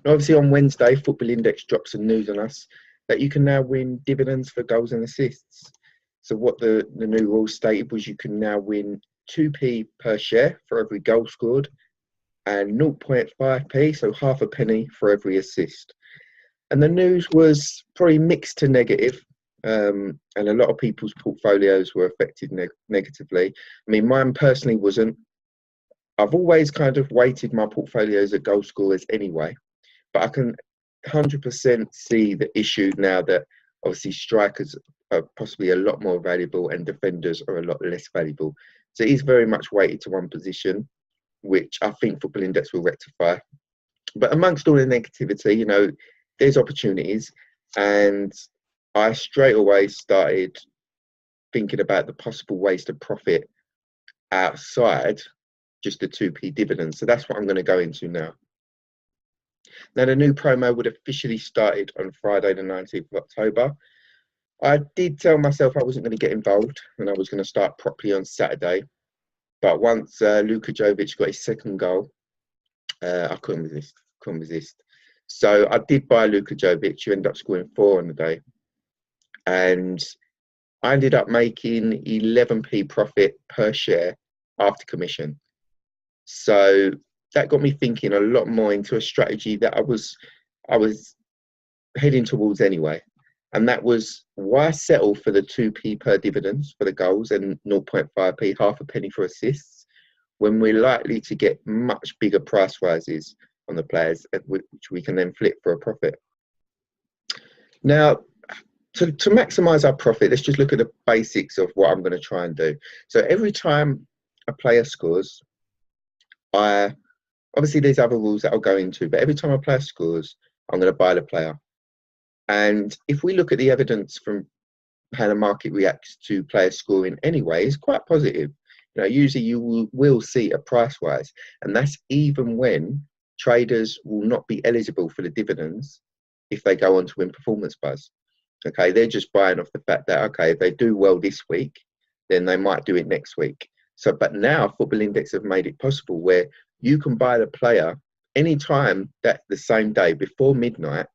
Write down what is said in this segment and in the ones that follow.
Obviously, on Wednesday, Football Index dropped some news on us that you can now win dividends for goals and assists. So what the new rule stated was you can now win 2p per share for every goal scored and 0.5p, so half a penny for every assist. And the news was probably mixed to negative, and a lot of people's portfolios were affected negatively. I mean, mine personally wasn't. I've always kind of weighted my portfolios at goal scorers anyway, but I can 100% see the issue now that obviously strikers are possibly a lot more valuable and defenders are a lot less valuable. So it is very much weighted to one position, which I think Football Index will rectify. But amongst all the negativity, there's opportunities, and I straight away started thinking about the possible ways to profit outside just the 2p dividend. So that's what I'm going to go into now. Now, the new promo would officially started on Friday, the 19th of October. I did tell myself I wasn't going to get involved and I was going to start properly on Saturday. But once Luka Jovic got his second goal, I couldn't resist. So I did buy Luka Jovic, who ended up scoring 4 on the day. And I ended up making 11p profit per share after commission. So that got me thinking a lot more into a strategy that I was heading towards anyway. And that was, why settle for the 2p per dividends for the goals and 0.5p, half a penny for assists, when we're likely to get much bigger price rises on the players, which we can then flip for a profit. Now, to maximise our profit, let's just look at the basics of what I'm going to try and do. So every time a player scores, obviously there's other rules that I'll go into, but every time a player scores, I'm going to buy the player. And if we look at the evidence from how the market reacts to players scoring anyway, it's quite positive. Usually you will see a price rise, and that's even when traders will not be eligible for the dividends if they go on to win performance buzz. Okay, they're just buying off the fact that, okay, if they do well this week, then they might do it next week. So, but now Football Index have made it possible where you can buy the player anytime that the same day before midnight.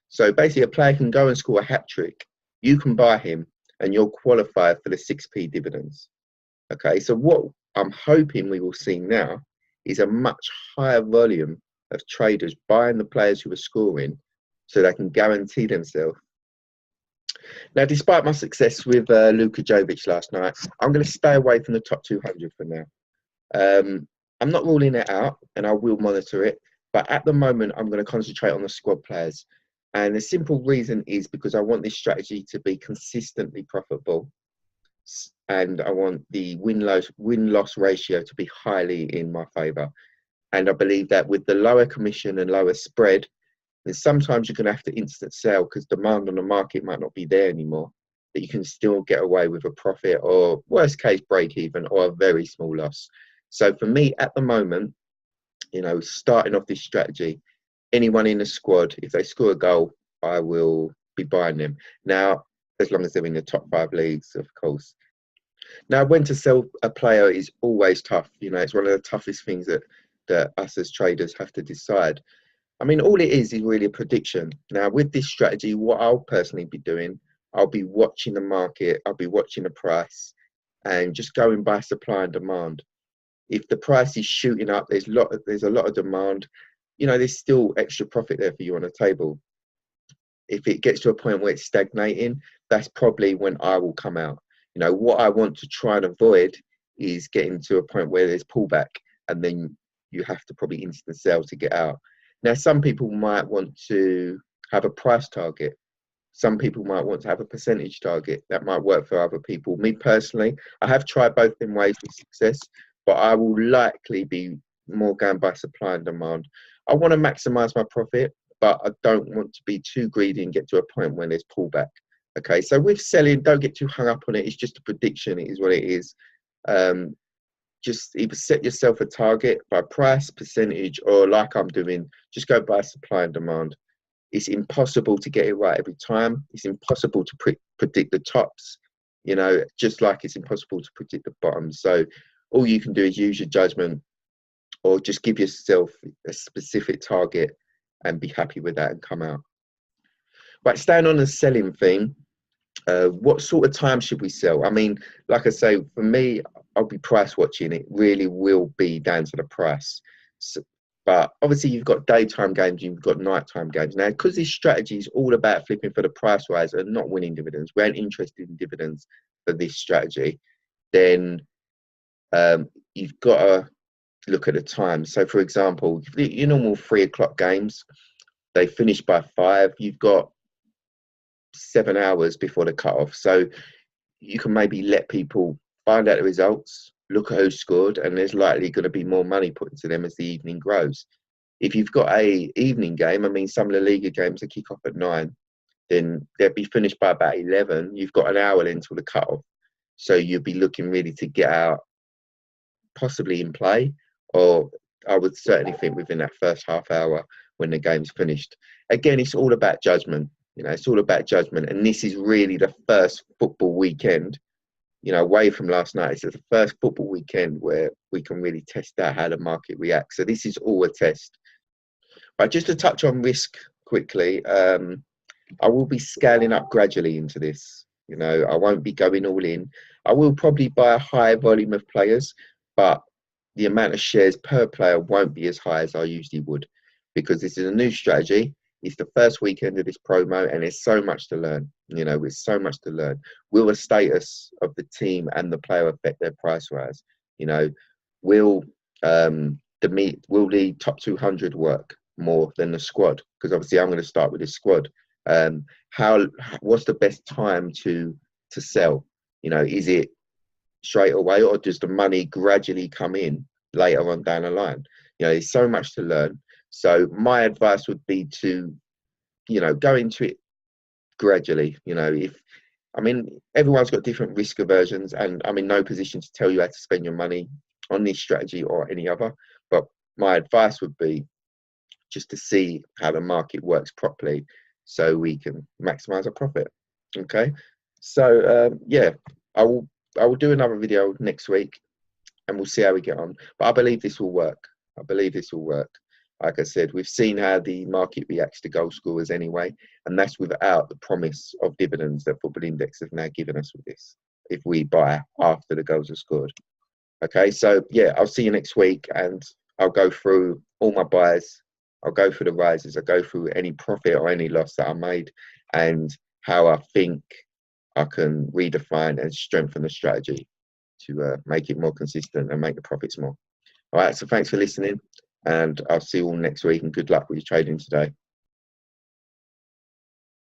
So basically a player can go and score a hat trick. You can buy him and you'll qualify for the 6p dividends. Okay, so what I'm hoping we will see now is a much higher volume of traders buying the players who are scoring so they can guarantee themselves. Now, despite my success with Luka Jovic last night, I'm going to stay away from the top 200 for now. I'm not ruling it out and I will monitor it, but at the moment I'm going to concentrate on the squad players. And the simple reason is because I want this strategy to be consistently profitable, and I want the win-loss ratio to be highly in my favour. And I believe that with the lower commission and lower spread, then sometimes you're going to have to instant sell because demand on the market might not be there anymore, but you can still get away with a profit, or worst case break even, or a very small loss. So for me at the moment, starting off this strategy, anyone in the squad, if they score a goal, I will be buying them. Now, as long as they're in the top 5 leagues, of course. Now, when to sell a player is always tough. It's one of the toughest things that us as traders have to decide. I mean, all it is really a prediction. Now, with this strategy, what I'll personally be doing, I'll be watching the market, I'll be watching the price, and just going by supply and demand. If the price is shooting up, there's a lot of demand, there's still extra profit there for you on the table. If it gets to a point where it's stagnating, that's probably when I will come out. What I want to try and avoid is getting to a point where there's pullback and then you have to probably instant sell to get out. Now, some people might want to have a price target. Some people might want to have a percentage target. That might work for other people. Me personally, I have tried both in ways with success, but I will likely be more going by supply and demand. I want to maximize my profit, but I don't want to be too greedy and get to a point when there's pullback. Okay, so with selling, don't get too hung up on it. It's just a prediction. It is what it is. Just either set yourself a target by price, percentage, or like I'm doing, just go by supply and demand. It's impossible to get it right every time. It's impossible to predict the tops, just like it's impossible to predict the bottoms. So all you can do is use your judgment, or just give yourself a specific target and be happy with that and come out. Right, staying on the selling theme, what sort of time should we sell? I mean, like I say, for me, I'll be price watching. It really will be down to the price. So, but obviously, you've got daytime games, you've got nighttime games. Now, because this strategy is all about flipping for the price rise and not winning dividends, we ain't interested in dividends for this strategy, then you've got to look at the time. So, for example, your normal 3 o'clock games, they finish by 5. You've got 7 hours before the cutoff. So you can maybe let people find out the results, look at who scored, and there's likely going to be more money put into them as the evening grows. If you've got a evening game, I mean, some of the Liga games that kick off at 9, then they'll be finished by about 11. You've got an hour until the cutoff. So you'll be looking really to get out possibly in play, or I would certainly think within that first half hour when the game's finished. Again, it's all about judgment. You know, it's all about judgment. And this is really the first football weekend, you know, away from last night. It's the first football weekend where we can really test out how the market reacts. So this is all a test. But just to touch on risk quickly, I will be scaling up gradually into this. You know, I won't be going all in. I will probably buy a high volume of players, but the amount of shares per player won't be as high as I usually would, because this is a new strategy. It's the first weekend of this promo, and there's so much to learn. You know, there's so much to learn. Will the status of the team and the player affect their price rise? You know, will the top 200 work more than the squad? Because obviously I'm going to start with this squad. What's the best time to sell? You know, is it straight away, or does the money gradually come in later on down the line? You know, there's so much to learn. So my advice would be to, you know, go into it gradually. You know, everyone's got different risk aversions, and I'm in no position to tell you how to spend your money on this strategy or any other. But my advice would be just to see how the market works properly, so we can maximize our profit. Okay, so yeah, I will do another video next week, and we'll see how we get on. But I believe this will work. I believe this will work. Like I said, we've seen how the market reacts to goal scorers anyway, and that's without the promise of dividends that Football Index have now given us with this, if we buy after the goals are scored. Okay, so yeah, I'll see you next week, and I'll go through all my buys. I'll go through the rises. I'll go through any profit or any loss that I made, and how I think I can redefine and strengthen the strategy to make it more consistent and make the profits more. All right, so thanks for listening, and I'll see you all next week, and good luck with your trading today.